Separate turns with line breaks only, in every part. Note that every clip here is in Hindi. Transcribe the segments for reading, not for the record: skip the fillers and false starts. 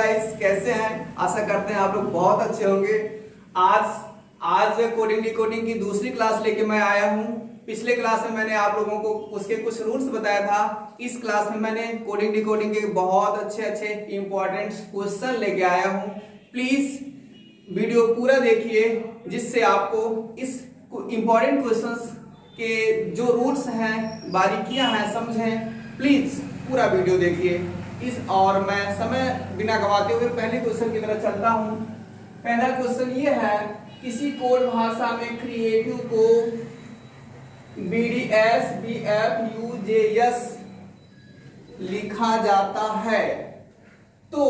गाइस, कैसे हैं? आशा करते हैं आप लोग बहुत अच्छे होंगे। आज कोडिंग डिकोडिंग की दूसरी क्लास लेके मैं आया हूं। पिछले क्लास में मैंने आप लोगों को उसके कुछ रूल्स बताया था। इस क्लास में मैंने कोडिंग डिकोडिंग के बहुत अच्छे इंपॉर्टेंट क्वेश्चन लेके आया हूं। प्लीज वीडियो पूरा देखिए, जिससे आपको इस इंपॉर्टेंट क्वेश्चंस के जो रूल्स हैं, बारीकियां हैं, समझें। प्लीज पूरा वीडियो देखिए। और मैं समय बिना गवाते हुए पहले क्वेश्चन की तरफ चलता हूं। पहला क्वेश्चन ये है, किसी कोड भाषा में क्रिएटिव को BDS BFUJS लिखा जाता है, तो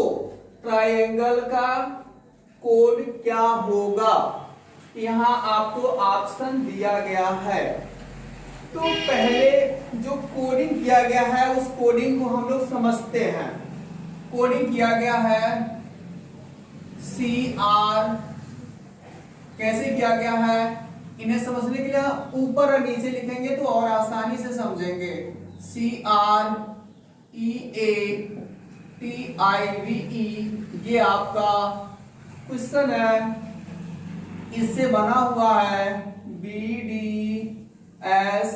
ट्रायंगल का कोड क्या होगा? यहां आपको ऑप्शन दिया गया है। तो पहले जो कोडिंग किया गया है उस कोडिंग को हम लोग समझते हैं। कोडिंग किया गया है CR, कैसे किया गया है? इन्हें समझने के लिए ऊपर और नीचे लिखेंगे तो और आसानी से समझेंगे। CREATIVE ये आपका क्वेश्चन है। इससे बना हुआ है BDS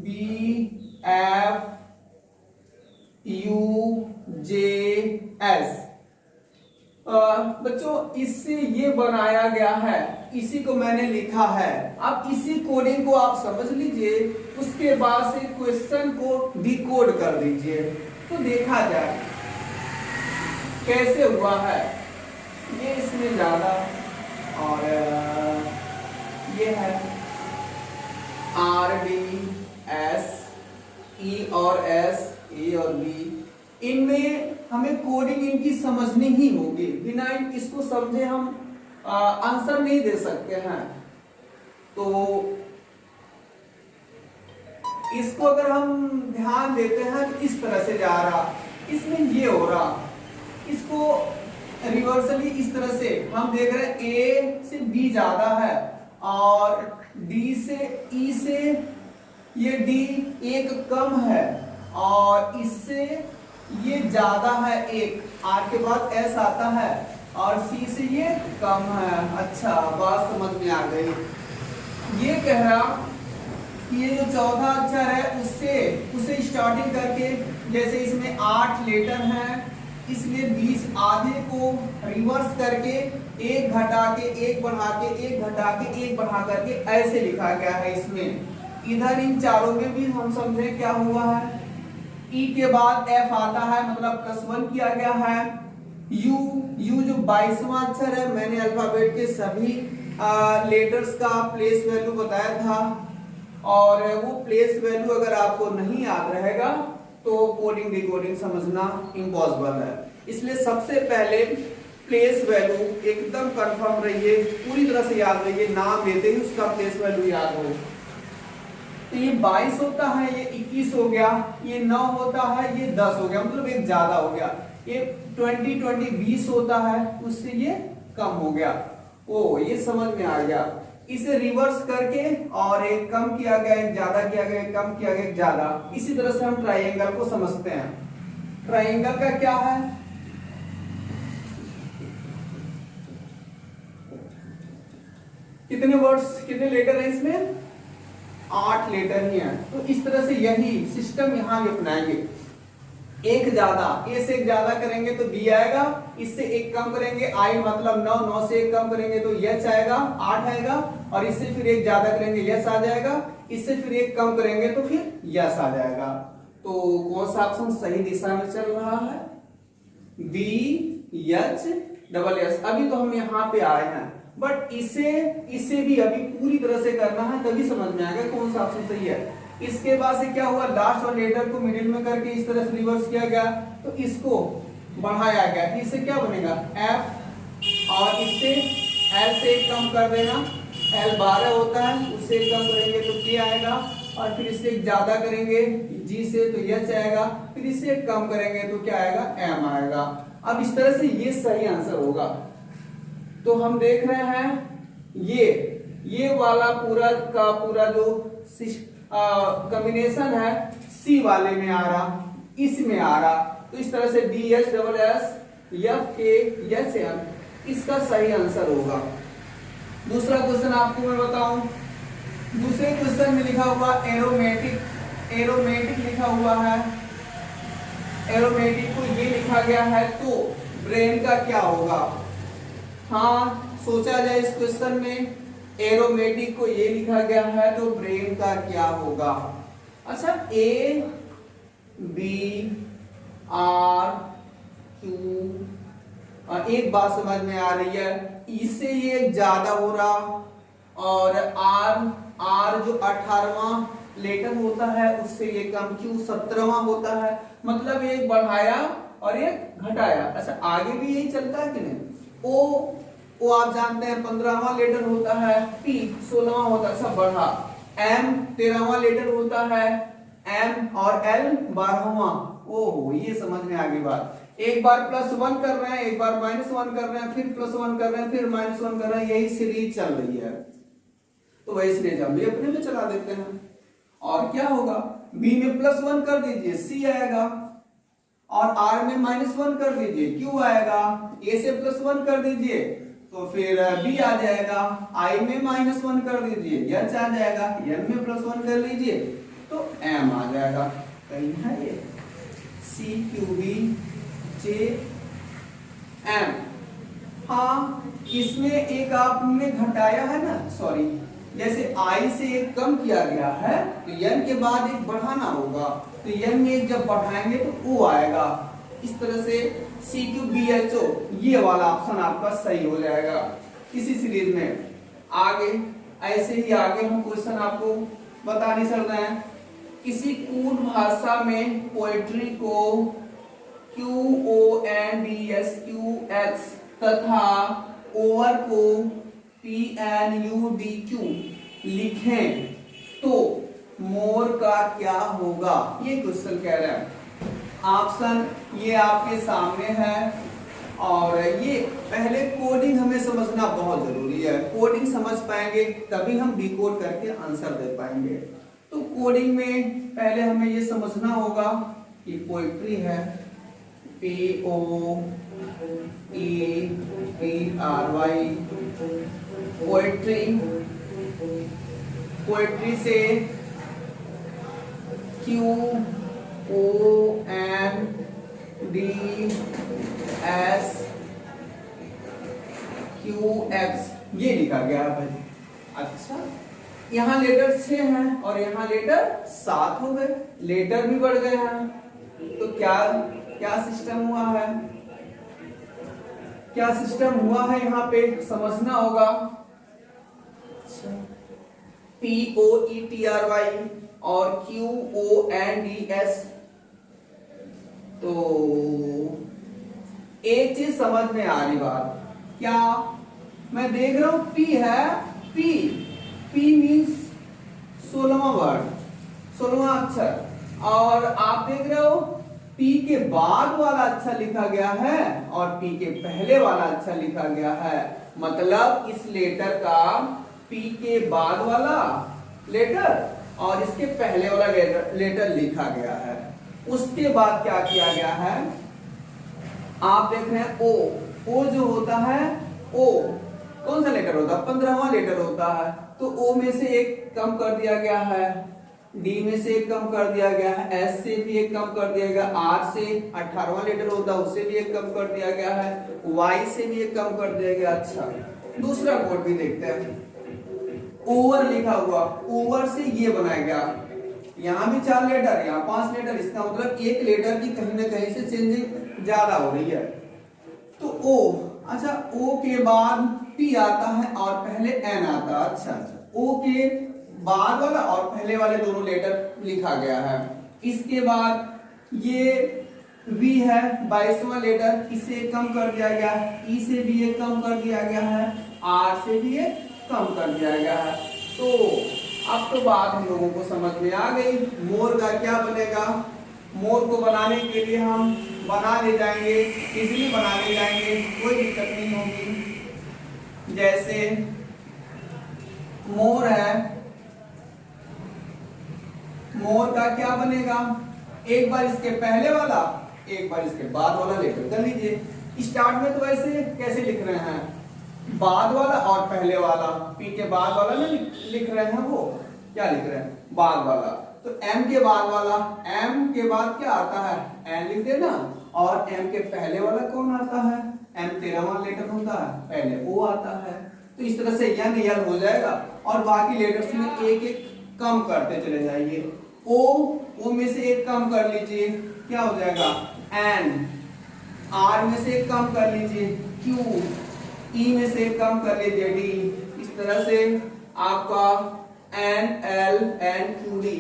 BFUJS। बच्चों, इससे ये बनाया गया है, इसी को मैंने लिखा है। अब इसी कोडिंग को आप समझ लीजिए, उसके बाद से क्वेश्चन को डिकोड कर दीजिए तो देखा जाए कैसे हुआ है। ये इसमें ज्यादा और ये है RDS E और S A और B। इनमें हमें कोडिंग इनकी समझनी ही होगी, बिना इसको समझे हम आंसर नहीं दे सकते हैं। तो इसको अगर हम ध्यान देते हैं तो इस तरह से जा रहा, इसमें ये हो रहा, इसको रिवर्सली इस तरह से हम देख रहे हैं A से B ज्यादा है और D से E से ये D एक कम है और इससे ये ज्यादा है एक, R के बाद S आता है और C से ये कम है। अच्छा, बात समझ में आ गई। ये कह रहा कि ये जो चौथा अक्षर है उसे स्टार्टिंग करके, जैसे इसमें 8 लेटर हैं, इसलिए बीच आधे को रिवर्स करके एक घटा के एक बढ़ा के एक घटा के एक बढ़ा करके ऐसे लिखा गया है। इसमें इधर इन चारों में भी हम समझे क्या हुआ है। E के बाद F आता है, मतलब +1 किया गया है। U जो 22वां अक्षर है, मैंने अल्फाबेट के सभी लेटर्स का प्लेस वैल्यू बताया था और वो प्लेस वैल्यू अगर आपको नहीं याद रहेगा तो कोडिंग डिकोडिंग समझना इम्पॉसिबल है। इसलिए सबसे पहले प्लेस वैल्यू एकदम कंफर्म रहिए, पूरी तरह से याद रहिए, नाम लेते ही उसका प्लेस वैल्यू याद हो। तो ये 22 होता है, ये 21 हो गया, ये 9 होता है, ये 10 हो गया, मतलब एक ज्यादा हो गया। ये 20 होता है, उससे ये कम हो गया। ओ, ये समझ में आ गया। इसे रिवर्स करके और एक कम किया गया, एक ज्यादा किया गया, एक कम किया गया, एक ज्यादा। इसी तरह से हम ट्रायंगल को समझते हैं। ट्रायंगल का क्या है? कितने वर्ड्स, कितने लेटर है इसमें? 8 लेटर ही हैं। तो इस तरह से यही सिस्टम यहाँ भी अपनाएंगे। एक ज्यादा, ए से एक ज्यादा करेंगे तो बी आएगा, इससे एक कम करेंगे I मतलब 9 से एक कम करेंगे तो H आएगा, 8 आएगा, और इससे फिर एक ज्यादा करेंगे यस आ जाएगा, इससे फिर एक कम करेंगे तो फिर यस आ जाएगा। तो कौन सा ऑप्शन सही दिशा में चल रहा है? BHSS। अभी तो हम यहाँ पे आए हैं, बट इसे भी अभी पूरी तरह से करना है, तभी समझ में आएगा कौन सा ऑप्शन सही है। इसके बाद से क्या हुआ, लास्ट और लेटर को मिडिल में करके इस तरह से रिवर्स किया गया, तो इसको बढ़ाया गया। इससे क्या बनेगा? F, और इससे L से एक कम कर देना, L 12 होता है, उससे एक कम करेंगे तो K आएगा, और फिर इससे एक ज्यादा करेंगे G से तो H आएगा, फिर इससे एक कम करेंगे तो क्या आएगा? M आएगा। अब इस तरह से ये सही आंसर होगा। तो हम देख रहे हैं ये वाला पूरा का पूरा जो कॉम्बिनेशन है सी वाले में आ रहा, इसमें आ रहा। तो इस तरह से DHSS FASM इसका सही आंसर होगा। दूसरा क्वेश्चन आपको मैं बताऊं, दूसरे क्वेश्चन में लिखा हुआ एरोमेटिक लिखा हुआ है, एरोमेटिक को ये लिखा गया है, तो ब्रेन का क्या होगा? हाँ, सोचा जाए इस क्वेश्चन में एरोमेटिक को ये लिखा गया है तो ब्रेन का क्या होगा? अच्छा, ABRQ, एक बात समझ में आ रही है, इससे ये ज्यादा हो रहा, और R जो 18वां लेटर होता है उससे ये कम, Q 17वां होता है, मतलब एक बढ़ाया और एक घटाया। अच्छा, आगे भी यही चलता है कि नहीं? O आप जानते हैं 15वां लेटर होता है, P 16वां होता है, सब बढ़ा। M 13वां लेटर होता है, M और L 12वां। ओह, ये समझ में आ गई बात। एक बार +1 कर रहे हैं, एक बार -1 कर रहे हैं, फिर +1 कर रहे हैं, फिर -1 कर रहे हैं, यही सीरीज चल रही है। तो वही सीरीज हम भी अपने में चला देते हैं। और क्या होगा? B में +1 कर दीजिए, C आएगा, और R में -1 कर दीजिए, Q आएगा, A से +1 कर दीजिए तो फिर B आ जाएगा, I में -1 कर दीजिए, H आ जाएगा, N में +1 कर लीजिए तो M आ जाएगा। कहीं है ये CQBJM। हाँ, इसमें एक आपने घटाया है ना, सॉरी, जैसे I से एक कम किया गया है तो N के बाद एक बढ़ाना होगा, तो N में एक जब बढ़ाएंगे तो O आएगा। इस तरह से CQBHO ये वाला ऑप्शन आपका सही हो जाएगा इसी सीरीज में। आगे ऐसे ही आगे हम क्वेश्चन आपको बता नहीं सकते हैं। किसी कूट भाषा में पोएट्री को QONDSQX तथा ओवर को PNUDQ लिखें तो मोर का क्या होगा? ये क्वेश्चन कह रहे हैं। ऑप्शन ये आपके सामने है, और ये पहले कोडिंग हमें समझना बहुत जरूरी है। कोडिंग समझ पाएंगे तभी हम डिकोड करके आंसर दे पाएंगे। तो कोडिंग में पहले हमें ये समझना होगा कि पोएट्री है POETRY, पोएट्री से QONDSQX ये लिखा गया है भाई। अच्छा, यहाँ लेटर 6 हैं और यहाँ लेटर 7 हो गए, लेटर भी बढ़ गए हैं, तो क्या सिस्टम हुआ है? क्या सिस्टम हुआ है यहाँ पे समझना होगा। POETRY और QONDS, तो एक चीज समझ में आ रही बात क्या? मैं देख रहा हूं P है, P मीन्स 16वां वर्ड, 16वां अक्षर, और आप देख रहे हो P के बाद वाला अक्षर लिखा गया है और P के पहले वाला अक्षर लिखा गया है, मतलब इस लेटर का P के बाद वाला लेटर और इसके पहले वाला लेटर लिखा गया है। उसके बाद क्या किया गया है? आप देख रहे हैं O जो होता है, O कौन सा लेटर होता है? 15वां लेटर होता है, तो O में से एक कम कर दिया गया है, D में से एक कम कर दिया गया है, S से भी एक कम कर दिया गया, R से 18वां लेटर होता है उससे भी एक कम कर दिया गया है, Y से भी एक कम कर दिया गया। अच्छा, दूसरा कोड भी देखते हैं। ओवर लिखा हुआ, ओवर से ये बनाया गया, यहाँ भी 4 लेटर, यहाँ 5 लेटर, इसका मतलब एक लेटर की कहीं ना कहीं से चेंजिंग ज्यादा हो रही है। तो O, अच्छा O के बाद P आता है और पहले N आता है। अच्छा, O के बाद वाला और पहले वाले दोनों लेटर लिखा गया है। इसके बाद ये V है 22वां लेटर, इसे कम कर दिया गया है, E से भी एक कम कर दिया गया है, R से भी एक कम कर दिया गया है। तो अब तो बात हम लोगों को समझ में आ गई। मोर का क्या बनेगा? मोर को बनाने के लिए हम बना ले जाएंगे, इजीली बना ले जाएंगे, कोई दिक्कत नहीं होगी। जैसे मोर है, मोर का क्या बनेगा? एक बार इसके पहले वाला, एक बार इसके बाद वाला लेटर कर लीजिए। स्टार्ट में तो वैसे कैसे लिख रहे हैं, बाद वाला और पहले वाला, पी के बाद वाला ना लिख रहे हैं, वो क्या लिख रहे हैं, बाद वाला। तो एम के बाद वाला, एम के बाद क्या आता है, एन लिख देना, और एम के पहले वाला कौन आता है, एम 13वां लेटर होता है, पहले ओ आता है। तो इस तरह से यन यल हो जाएगा, और बाकी लेटर्स में एक एक कम करते चले जाइए। ओ में से एक कम कर लीजिए, क्या हो जाएगा, एन। आर में से एक कम कर लीजिए, क्यू। ई में से एक कम कर लीजिए, डी। इस तरह से आपका N, L, N, Q, D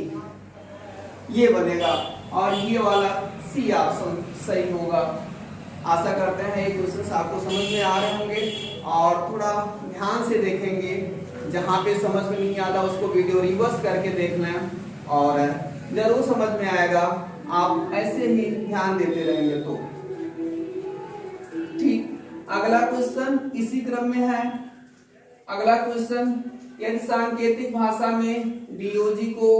ये बनेगा, और ये वाला सी ऑप्शन सही होगा। आशा करते हैं ये क्वेश्चन आपको समझ में आ रहे होंगे, और थोड़ा ध्यान से देखेंगे, जहाँ पे समझ में नहीं आता उसको वीडियो रिवर्स करके देख लें, और जरूर समझ में आएगा, आप ऐसे ही ध्यान देते रहेंगे तो ठीक। अगला क्वेश्चन इसी क्रम में है। अगला क्वेश्चन, यदि सांकेतिक भाषा में डीओजी को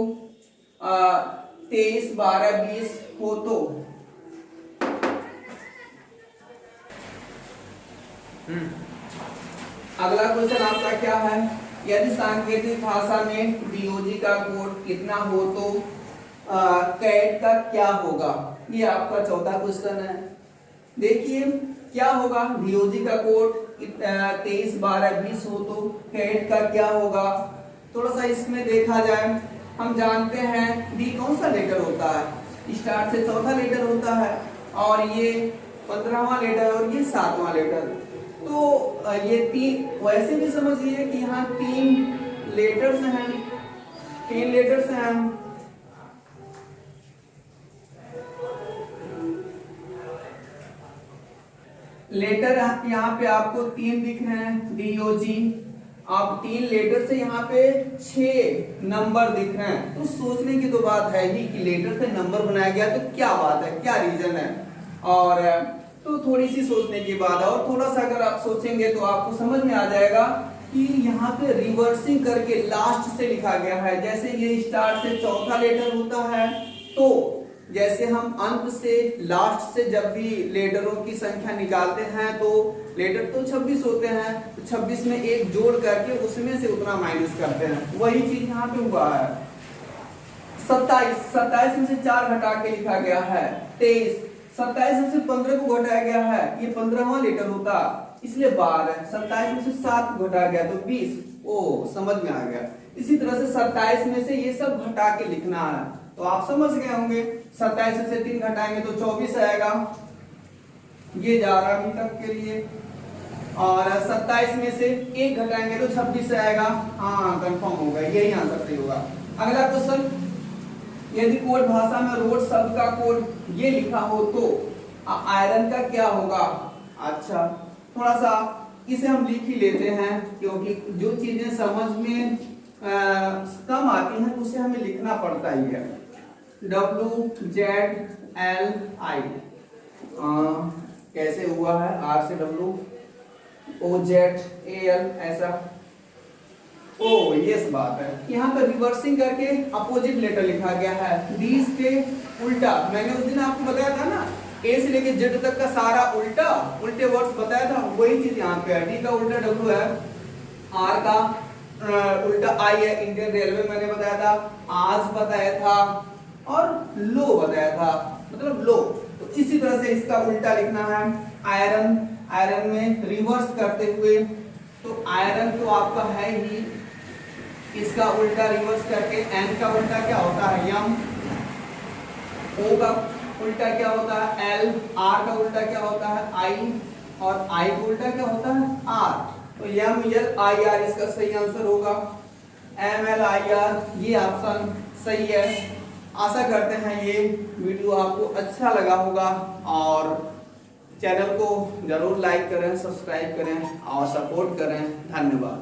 23, 12, 20 हो तो अगला क्वेश्चन आपका क्या है, यदि सांकेतिक भाषा में डीओजी का कोड कितना हो तो कैट का क्या होगा। ये आपका चौथा क्वेश्चन है। देखिए क्या होगा, डीओजी का कोड 23, 12, 20 हो तो कैट का क्या होगा। थोड़ा सा इसमें देखा जाए, हम जानते हैं डी कौन सा लेटर होता है, स्टार्ट से चौथा लेटर होता है, और ये 15वां लेटर और ये 7वां लेटर। तो ये तीन, वैसे भी समझिए कि यहाँ 3 लेटर्स हैं, 3 लेटर्स हैं। लेटर यहाँ पे आपको 3 दिख रहे हैं, डीओजी। आप 3 लेटर से यहाँ पे 6 नंबर दिख रहे हैं। तो सोचने की तो बात है ही कि लेटर से नंबर बनाया गया, तो क्या बात है, क्या रीजन है। और तो थोड़ी सी सोचने की बात है, और थोड़ा सा अगर आप सोचेंगे तो आपको समझ में आ जाएगा कि यहाँ पे रिवर्सिंग करके लास्ट से लिखा गया है। जैसे ये स्टार्ट से चौथा लेटर होता है, तो जैसे हम अंत से लास्ट से जब भी लेटरों की संख्या निकालते हैं तो लेटर तो 26 होते हैं, तो 26 में एक जोड़ करके उसमें से उतना माइनस करते हैं। वही चीज यहाँ पे हुआ है। 27 में से 4 घटा के लिखा गया है 23, 27 में से 15 को घटाया गया है, ये 15वां लेटर होता, इसलिए 12। 27 में से 7 घटा गया तो 20। ओ समझ में आ गया। इसी तरह से 27 में से ये सब घटा के लिखना है, तो आप समझ गए होंगे। 27 में से 3 घटाएंगे तो 24 आएगा, ये जा रहा अभी तक के लिए। और 27 में से 1 घटाएंगे तो 26 आएगा। हाँ कंफर्म होगा, यही आंसर सही होगा। अगला क्वेश्चन, यदि कोड भाषा में रोड शब्द का कोड ये लिखा हो तो आयरन का क्या होगा। अच्छा थोड़ा सा इसे हम लिख ही लेते हैं, क्योंकि जो चीजें समझ में कम आती हैं उसे हमें लिखना पड़ता ही है। WZLI कैसे हुआ है, R से W, OZAL ऐसा। ओ यस बात है, यहाँ पर रिवर्सिंग करके अपोजिट लेटर लिखा गया है, डी के उल्टा। मैंने उस दिन आपको बताया था ना, ए से लेके जेड तक का सारा उल्टा उल्टे वर्ड्स बताया था, वही चीज यहाँ पे है। डी का उल्टा W है, आर का उल्टा आई है, इंडियन रेलवे मैंने बताया था, आज बताया था, और लो बताया था, मतलब लो। तो इसी तरह से इसका उल्टा लिखना है। आयरन, आयरन में रिवर्स करते हुए, तो आयरन तो आपका है ही, इसका उल्टा रिवर्स करके एन का उल्टा क्या होता है, यम। ओ का उल्टा क्या होता है, एल। आर का उल्टा क्या होता है, आई। और आई का उल्टा क्या होता है, आर। तो यम यल आई आर इसका सही आंसर होगा। एम एल आई आर ये ऑप्शन सही है। आशा करते हैं ये वीडियो आपको अच्छा लगा होगा, और चैनल को जरूर लाइक करें, सब्सक्राइब करें और सपोर्ट करें। धन्यवाद।